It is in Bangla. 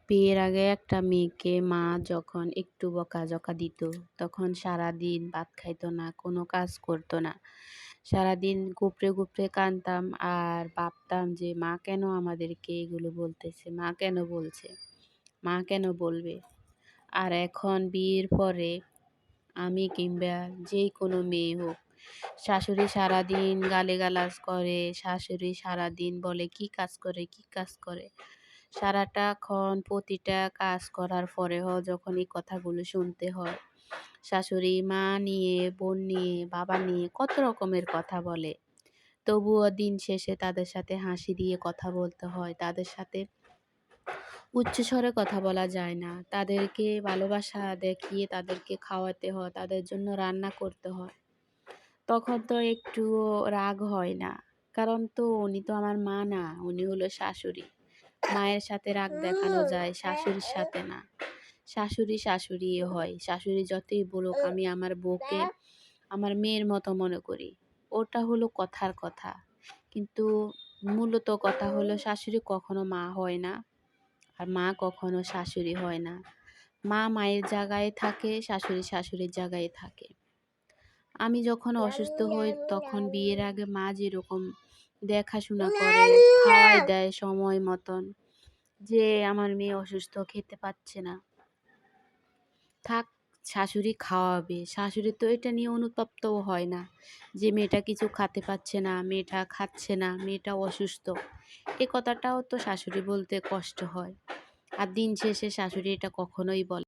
বিয়ের আগে একটা মেয়েকে মা যখন একটু বকাঝকা দিত, তখন সারাদিন ভাত খাইতো না, কোনো কাজ করতো না। সারাদিন গুপড়ে গুপড়ে কাঁদতাম আর ভাবতাম যে মা কেন আমাদেরকে এগুলো বলতেছে, মা কেন বলছে, মা কেন বলবে। আর এখন বিয়ের পরে আমি কিংবা যেই কোনো মেয়ে হোক, শাশুড়ি সারাদিন গালিগালাজ করে, শাশুড়ি সারাদিন বলে কি কাজ করে, কি কাজ করে। সারাটাক্ষণ প্রতিটা কাজ করার পরেও যখন এই কথাগুলো শুনতে হয়, শাশুড়ি মা নিয়ে, বোন নিয়ে, বাবা নিয়ে কত রকমের কথা বলে। তবুও দিন শেষে তাদের সাথে হাসি দিয়ে কথা বলতে হয়, তাদের সাথে উচ্চস্বরে কথা বলা যায় না। তাদেরকে ভালোবাসা দেখিয়ে তাদেরকে খাওয়াতে হয়, তাদের জন্য রান্না করতে হয়। তখন তো একটুও রাগ হয় না। কারণ তো উনি তো আমার মা না, উনি হলো শাশুড়ি। মায়ের সাথে রাগ দেখানো যায়, শাশুড়ির সাথে না। শাশুড়ি শাশুড়িই হয়। শাশুড়ি যতই বলুক আমি আমার বউকে আমার মেয়ের মতো মনে করি। ওটা হলো কথার কথা। কিন্তু মূলত কথা হলো শাশুড়ি কখনো মা হয় না। আর মা কখনো শাশুড়ি হয় না। মা মায়ের জায়গায় থাকে, শাশুড়ি শাশুড়ির জায়গায় থাকে। আমি যখন অসুস্থ হই তখন বিয়ের আগে মা যেরকম দেখাশোনা করে, খাওয়াই দেয় সময় মতন, যে আমার মেয়ে অসুস্থ খেতে পাচ্ছে না, থাক শাশুড়ি খাওয়াবে। শাশুড়ি তো এটা নিয়ে অনুতপ্তও হয় না যে মেয়েটা কিছু খেতে পাচ্ছে না, মেয়েটা খাচ্ছে না, মেয়েটা অসুস্থ। এ কথাটাও তো শাশুড়ি বলতে কষ্ট হয়। আর দিন শেষে শাশুড়ি এটা কখনোই বলে